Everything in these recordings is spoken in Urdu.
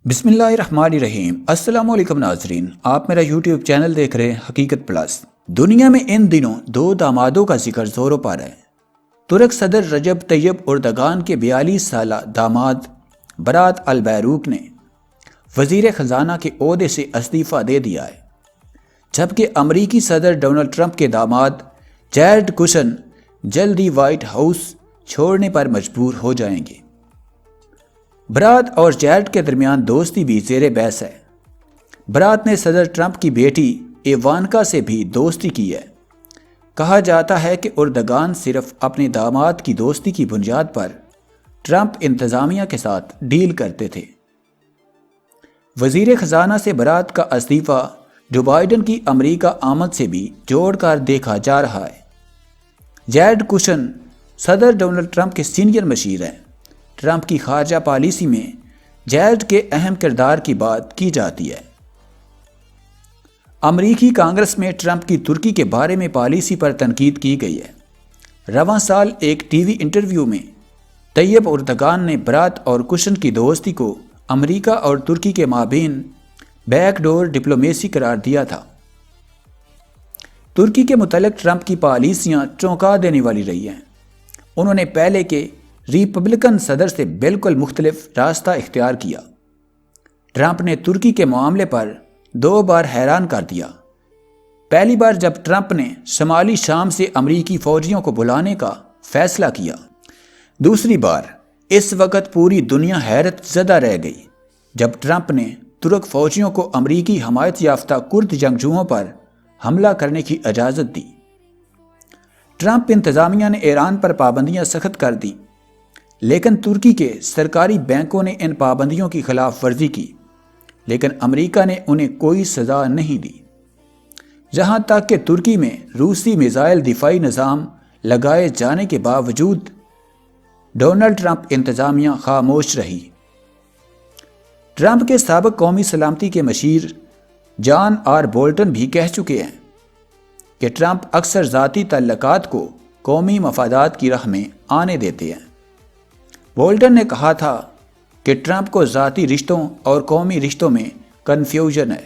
بسم اللہ الرحمن الرحیم۔ السلام علیکم ناظرین، آپ میرا یوٹیوب چینل دیکھ رہے ہیں حقیقت پلس۔ دنیا میں ان دنوں دو دامادوں کا ذکر زوروں پر ہے۔ ترک صدر رجب طیب اردگان کے 42 سالہ داماد برات البیروک نے وزیر خزانہ کے عہدے سے استعفیٰ دے دیا ہے، جبکہ امریکی صدر ڈونلڈ ٹرمپ کے داماد جیرڈ کشن جلد ہی وائٹ ہاؤس چھوڑنے پر مجبور ہو جائیں گے۔ برات اور جیرڈ کے درمیان دوستی بھی زیر بحث ہے۔ برات نے صدر ٹرمپ کی بیٹی ایوانکا سے بھی دوستی کی ہے۔ کہا جاتا ہے کہ اردگان صرف اپنے داماد کی دوستی کی بنیاد پر ٹرمپ انتظامیہ کے ساتھ ڈیل کرتے تھے۔ وزیر خزانہ سے برات کا استعفیٰ جو بائیڈن کی امریکہ آمد سے بھی جوڑ کر دیکھا جا رہا ہے۔ جیرڈ کشن صدر ڈونلڈ ٹرمپ کے سینئر مشیر ہیں۔ ٹرمپ کی خارجہ پالیسی میں جیرڈ کے اہم کردار کی بات کی جاتی ہے۔ امریکی کانگریس میں ٹرمپ کی ترکی کے بارے میں پالیسی پر تنقید کی گئی ہے۔ رواں سال ایک ٹی وی انٹرویو میں طیب اردگان نے برات اور کشن کی دوستی کو امریکہ اور ترکی کے مابین بیک ڈور ڈپلومیسی قرار دیا تھا۔ ترکی کے متعلق ٹرمپ کی پالیسیاں چونکا دینے والی رہی ہیں۔ انہوں نے پہلے کے ریپبلکن صدر سے بالکل مختلف راستہ اختیار کیا۔ ٹرمپ نے ترکی کے معاملے پر 2 بار حیران کر دیا۔ پہلی بار جب ٹرمپ نے شمالی شام سے امریکی فوجیوں کو بلانے کا فیصلہ کیا۔ دوسری بار اس وقت پوری دنیا حیرت زدہ رہ گئی جب ٹرمپ نے ترک فوجیوں کو امریکی حمایت یافتہ کرد جنگجوؤں پر حملہ کرنے کی اجازت دی۔ ٹرمپ انتظامیہ نے ایران پر پابندیاں سخت کر دی، لیکن ترکی کے سرکاری بینکوں نے ان پابندیوں کی خلاف ورزی کی، لیکن امریکہ نے انہیں کوئی سزا نہیں دی۔ جہاں تک کہ ترکی میں روسی میزائل دفاعی نظام لگائے جانے کے باوجود ڈونلڈ ٹرمپ انتظامیہ خاموش رہی۔ ٹرمپ کے سابق قومی سلامتی کے مشیر جان آر بولٹن بھی کہہ چکے ہیں کہ ٹرمپ اکثر ذاتی تعلقات کو قومی مفادات کی راہ میں آنے دیتے ہیں۔ بولٹن نے کہا تھا کہ ٹرمپ کو ذاتی رشتوں اور قومی رشتوں میں کنفیوژن ہے۔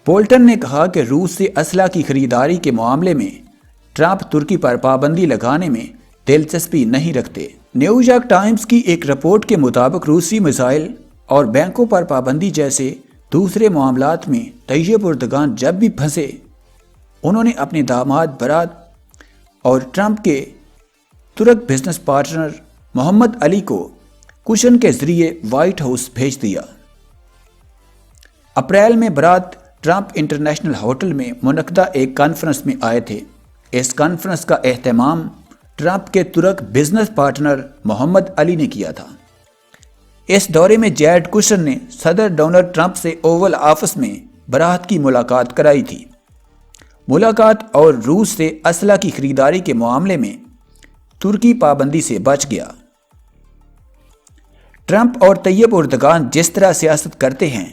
بولٹن نے کہا کہ روس سے اسلحہ کی خریداری کے معاملے میں ٹرمپ ترکی پر پابندی لگانے میں دلچسپی نہیں رکھتے۔ نیو یارک ٹائمز کی ایک رپورٹ کے مطابق روسی میزائل اور بینکوں پر پابندی جیسے دوسرے معاملات میں طیب اردگان جب بھی پھنسے، انہوں نے اپنے داماد برات اور ٹرمپ کے ترک بزنس پارٹنر محمد علی کو کشن کے ذریعے وائٹ ہاؤس بھیج دیا۔ اپریل میں برات ٹرمپ انٹرنیشنل ہوٹل میں منعقدہ ایک کانفرنس میں آئے تھے۔ اس کانفرنس کا اہتمام ٹرمپ کے ترک بزنس پارٹنر محمد علی نے کیا تھا۔ اس دورے میں جیرڈ کشن نے صدر ڈونلڈ ٹرمپ سے اوول آفس میں برات کی ملاقات کرائی تھی۔ ملاقات اور روس سے اسلحہ کی خریداری کے معاملے میں ترکی پابندی سے بچ گیا۔ ٹرمپ اور طیب اردگان جس طرح سیاست کرتے ہیں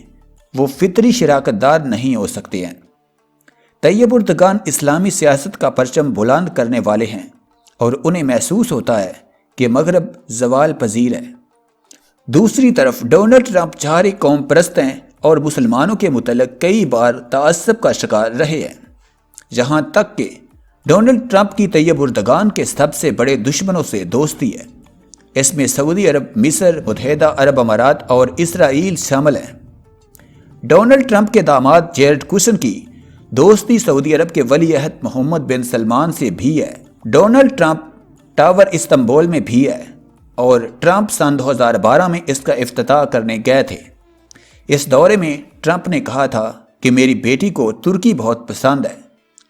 وہ فطری شراکت دار نہیں ہو سکتے ہیں۔ طیب اردگان اسلامی سیاست کا پرچم بلند کرنے والے ہیں اور انہیں محسوس ہوتا ہے کہ مغرب زوال پذیر ہے۔ دوسری طرف ڈونلڈ ٹرمپ چہارے قوم پرست ہیں اور مسلمانوں کے متعلق کئی بار تعصب کا شکار رہے ہیں، جہاں تک کہ ڈونلڈ ٹرمپ کی طیب اردگان کے سب سے بڑے دشمنوں سے دوستی ہے۔ اس میں سعودی عرب، مصر، متحدہ عرب امارات اور اسرائیل شامل ہیں۔ ڈونلڈ ٹرمپ کے داماد جیرڈ کشن کی دوستی سعودی عرب کے ولی عہد محمد بن سلمان سے بھی ہے۔ ڈونلڈ ٹرمپ ٹاور استنبول میں بھی ہے اور ٹرمپ سن 2012 میں اس کا افتتاح کرنے گئے تھے۔ اس دورے میں ٹرمپ نے کہا تھا کہ میری بیٹی کو ترکی بہت پسند ہے،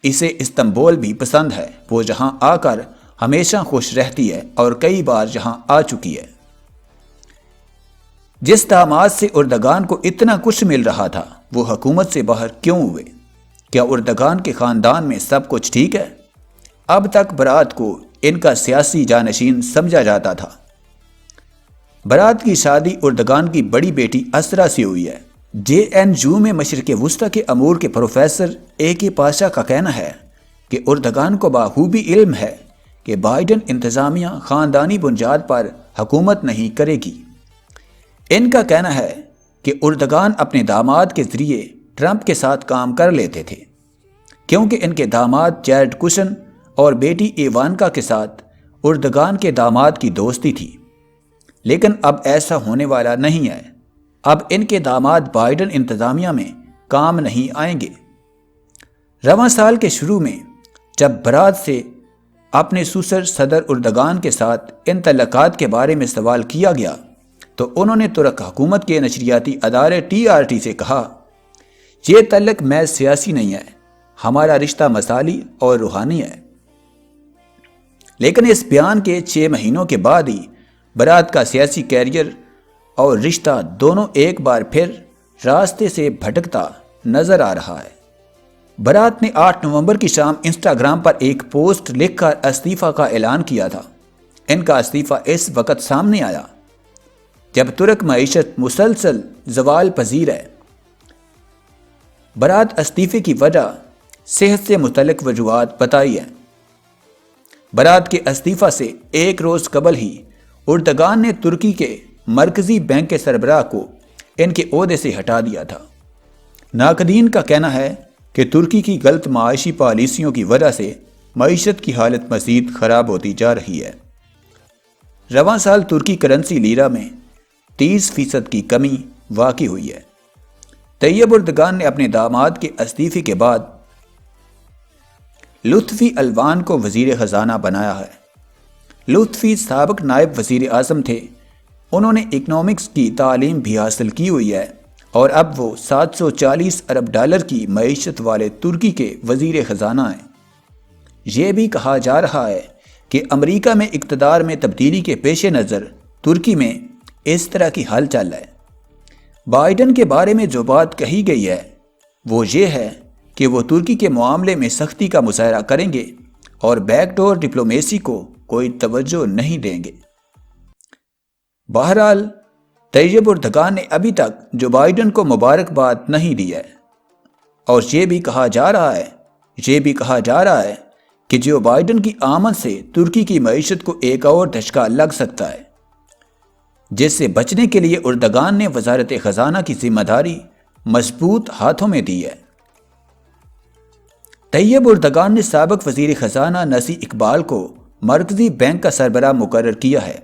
اسے استنبول بھی پسند ہے، وہ جہاں آ کر ہمیشہ خوش رہتی ہے اور کئی بار جہاں آ چکی ہے۔ جس داماد سے اردگان کو اتنا کچھ مل رہا تھا وہ حکومت سے باہر کیوں ہوئے؟ کیا اردگان کے خاندان میں سب کچھ ٹھیک ہے؟ اب تک برات کو ان کا سیاسی جانشین سمجھا جاتا تھا۔ برات کی شادی اردگان کی بڑی بیٹی اسرا سے ہوئی ہے۔ JNU میں مشرق وسطی کے امور کے پروفیسر AK پاشا کا کہنا ہے کہ اردگان کو بخوبی علم ہے کہ بائیڈن انتظامیہ خاندانی بنیاد پر حکومت نہیں کرے گی۔ ان کا کہنا ہے کہ اردگان اپنے داماد کے ذریعے ٹرمپ کے ساتھ کام کر لیتے تھے، کیونکہ ان کے داماد جیرڈ کشن اور بیٹی ایوانکا کے ساتھ اردگان کے داماد کی دوستی تھی۔ لیکن اب ایسا ہونے والا نہیں ہے۔ اب ان کے داماد بائیڈن انتظامیہ میں کام نہیں آئیں گے۔ رواں سال کے شروع میں جب برات سے اپنے سسر صدر اردگان کے ساتھ ان تعلقات کے بارے میں سوال کیا گیا تو انہوں نے ترک حکومت کے نشریاتی ادارے TRT سے کہا، یہ تعلق محض سیاسی نہیں ہے، ہمارا رشتہ مثالی اور روحانی ہے۔ لیکن اس بیان کے 6 مہینوں کے بعد ہی برات کا سیاسی کیریئر اور رشتہ دونوں ایک بار پھر راستے سے بھٹکتا نظر آ رہا ہے۔ برات نے 8 نومبر کی شام انسٹاگرام پر ایک پوسٹ لکھ کر استعفیٰ کا اعلان کیا تھا۔ ان کا استعفیٰ اس وقت سامنے آیا جب ترک معیشت مسلسل زوال پذیر ہے۔ برات استعفے کی وجہ صحت سے متعلق وجوہات بتائی ہے۔ برات کے استعفیٰ سے ایک روز قبل ہی اردگان نے ترکی کے مرکزی بینک کے سربراہ کو ان کے عہدے سے ہٹا دیا تھا۔ ناقدین کا کہنا ہے کہ ترکی کی غلط معاشی پالیسیوں کی وجہ سے معیشت کی حالت مزید خراب ہوتی جا رہی ہے۔ رواں سال ترکی کرنسی لیرہ میں 30% کی کمی واقع ہوئی ہے۔ طیب اردگان نے اپنے داماد کے استعفے کے بعد لطفی الوان کو وزیر خزانہ بنایا ہے۔ لطفی سابق نائب وزیر اعظم تھے۔ انہوں نے اکنامکس کی تعلیم بھی حاصل کی ہوئی ہے اور اب وہ 740 ارب ڈالر کی معیشت والے ترکی کے وزیر خزانہ ہیں۔ یہ بھی کہا جا رہا ہے کہ امریکہ میں اقتدار میں تبدیلی کے پیش نظر ترکی میں اس طرح کی ہلچل ہے۔ بائیڈن کے بارے میں جو بات کہی گئی ہے وہ یہ ہے کہ وہ ترکی کے معاملے میں سختی کا مظاہرہ کریں گے اور بیک ڈور ڈپلومیسی کو کوئی توجہ نہیں دیں گے۔ بہرحال طیب اردگان نے ابھی تک جو بائیڈن کو مبارکباد نہیں دی ہے، اور یہ بھی کہا جا رہا ہے کہ جو بائیڈن کی آمد سے ترکی کی معیشت کو ایک اور دھچکا لگ سکتا ہے، جس سے بچنے کے لیے اردگان نے وزارت خزانہ کی ذمہ داری مضبوط ہاتھوں میں دی ہے۔ طیب اردگان نے سابق وزیر خزانہ نسی اقبال کو مرکزی بینک کا سربراہ مقرر کیا ہے۔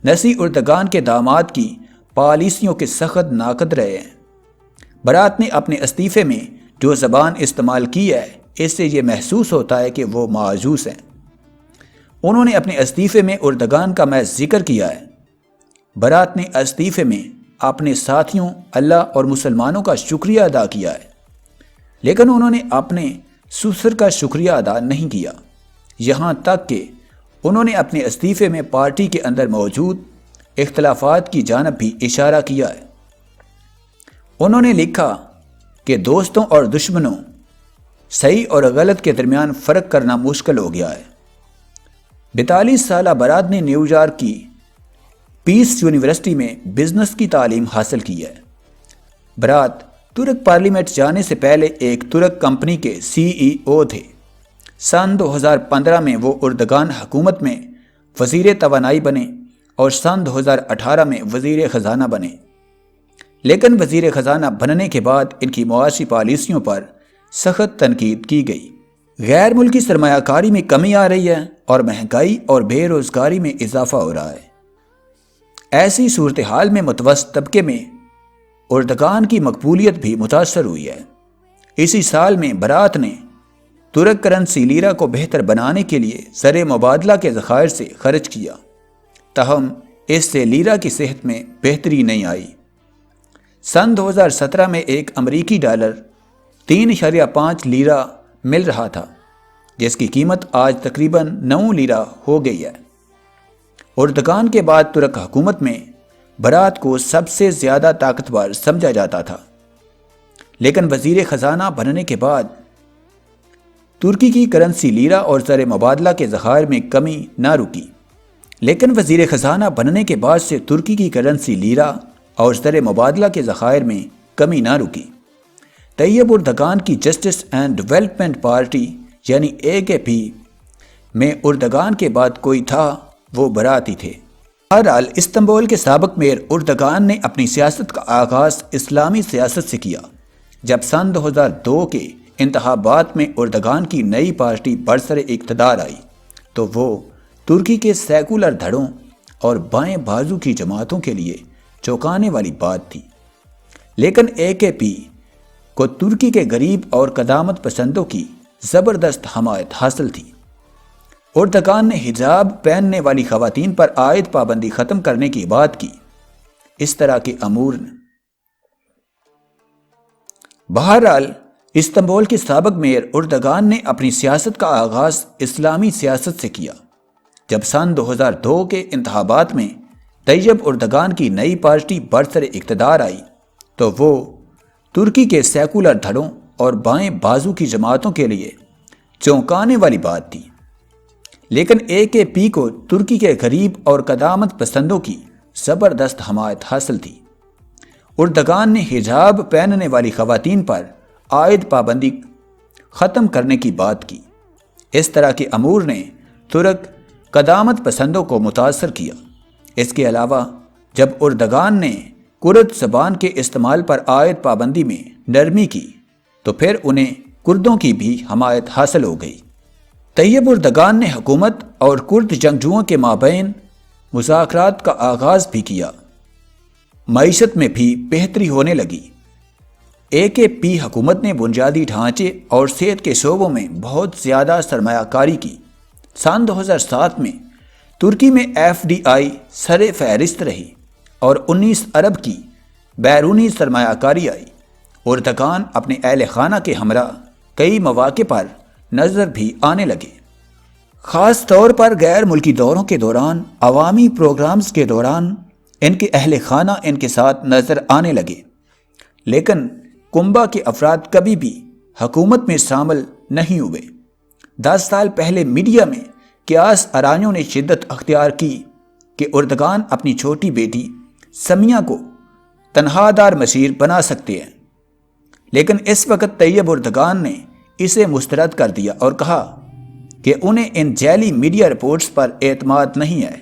نسی اردگان کے داماد کی پالیسیوں کے سخت ناقد رہے ہیں۔ برات نے اپنے استعفے میں جو زبان استعمال کی ہے اس سے یہ محسوس ہوتا ہے کہ وہ مایوس ہیں۔ انہوں نے اپنے استعفے میں اردگان کا محض ذکر کیا ہے۔ برات نے استعفے میں اپنے ساتھیوں، اللہ اور مسلمانوں کا شکریہ ادا کیا ہے، لیکن انہوں نے اپنے سسر کا شکریہ ادا نہیں کیا، یہاں تک کہ انہوں نے اپنے استعفے میں پارٹی کے اندر موجود اختلافات کی جانب بھی اشارہ کیا ہے۔ انہوں نے لکھا کہ دوستوں اور دشمنوں، صحیح اور غلط کے درمیان فرق کرنا مشکل ہو گیا ہے۔ 42 سالہ برات نے نیو یارک کی پیس یونیورسٹی میں بزنس کی تعلیم حاصل کی ہے۔ برات ترک پارلیمنٹ جانے سے پہلے ایک ترک کمپنی کے CEO تھے۔ سن 2015 میں وہ اردگان حکومت میں وزیر توانائی بنے اور سن 2018 میں وزیر خزانہ بنے، لیکن وزیر خزانہ بننے کے بعد ان کی معاشی پالیسیوں پر سخت تنقید کی گئی۔ غیر ملکی سرمایہ کاری میں کمی آ رہی ہے اور مہنگائی اور بے روزگاری میں اضافہ ہو رہا ہے۔ ایسی صورتحال میں متوسط طبقے میں اردگان کی مقبولیت بھی متاثر ہوئی ہے۔ اسی سال میں برات نے ترک کرنسی لیرہ کو بہتر بنانے کے لیے زر مبادلہ کے ذخائر سے خرچ کیا، تاہم اس سے لیرہ کی صحت میں بہتری نہیں آئی۔ سن 2017 میں ایک امریکی ڈالر 3.5 لیرہ مل رہا تھا، جس کی قیمت آج تقریباً 9 لیرہ ہو گئی ہے۔ اردگان کے بعد ترک حکومت میں برات کو سب سے زیادہ طاقتور سمجھا جاتا تھا، لیکن وزیر خزانہ بننے کے بعد ترکی کی کرنسی لیرہ اور زر مبادلہ کے ذخائر میں کمی نہ رکی۔ لیکن وزیر خزانہ بننے کے بعد سے ترکی کی کرنسی لیرہ اور زر مبادلہ کے ذخائر میں کمی نہ رکی۔ طیب اردگان کی جسٹس اینڈ ڈیولپمنٹ پارٹی یعنی AKP میں اردگان کے بعد کوئی تھا وہ برات ہی تھے۔ بہرحال استنبول کے سابق میئر اردگان نے اپنی سیاست کا آغاز اسلامی سیاست سے کیا۔ جب سن 2002 کے انتخابات میں اردگان کی نئی پارٹی برسر اقتدار آئی تو وہ ترکی کے سیکولر دھڑوں اور بائیں بازو کی جماعتوں کے لیے چونکانے والی بات تھی، لیکن AKP کو ترکی کے غریب اور قدامت پسندوں کی زبردست حمایت حاصل تھی۔ اردگان نے حجاب پہننے والی خواتین پر عائد پابندی ختم کرنے کی بات کی۔ اس طرح کے امور بہرحال استنبول کے سابق میئر اردگان نے اپنی سیاست کا آغاز اسلامی سیاست سے کیا۔ جب سن 2002 کے انتخابات میں طیب اردگان کی نئی پارٹی برسر اقتدار آئی تو وہ ترکی کے سیکولر دھڑوں اور بائیں بازو کی جماعتوں کے لیے چونکانے والی بات تھی، لیکن AKP کو ترکی کے غریب اور قدامت پسندوں کی زبردست حمایت حاصل تھی۔ اردگان نے حجاب پہننے والی خواتین پر عائد پابندی ختم کرنے کی بات کی۔ اس طرح کے امور نے ترک قدامت پسندوں کو متاثر کیا۔ اس کے علاوہ جب اردگان نے کرد زبان کے استعمال پر عائد پابندی میں نرمی کی تو پھر انہیں کردوں کی بھی حمایت حاصل ہو گئی۔ طیب اردگان نے حکومت اور کرد جنگجوؤں کے مابین مذاکرات کا آغاز بھی کیا۔ معیشت میں بھی بہتری ہونے لگی۔ AKP حکومت نے بنیادی ڈھانچے اور صحت کے شعبوں میں بہت زیادہ سرمایہ کاری کی۔ سن 2007 میں ترکی میں FDI سر فہرست رہی اور 19 ارب کی بیرونی سرمایہ کاری آئی۔ اردگان اپنے اہل خانہ کے ہمراہ کئی مواقع پر نظر بھی آنے لگے، خاص طور پر غیر ملکی دوروں کے دوران، عوامی پروگرامز کے دوران ان کے اہل خانہ ان کے ساتھ نظر آنے لگے، لیکن کنبہ کے افراد کبھی بھی حکومت میں شامل نہیں ہوئے۔ 10 سال پہلے میڈیا میں قیاس آرائیوں نے شدت اختیار کی کہ اردگان اپنی چھوٹی بیٹی سمیہ کو تنہا دار مشیر بنا سکتے ہیں، لیکن اس وقت طیب اردگان نے اسے مسترد کر دیا اور کہا کہ انہیں ان جعلی میڈیا رپورٹس پر اعتماد نہیں ہے۔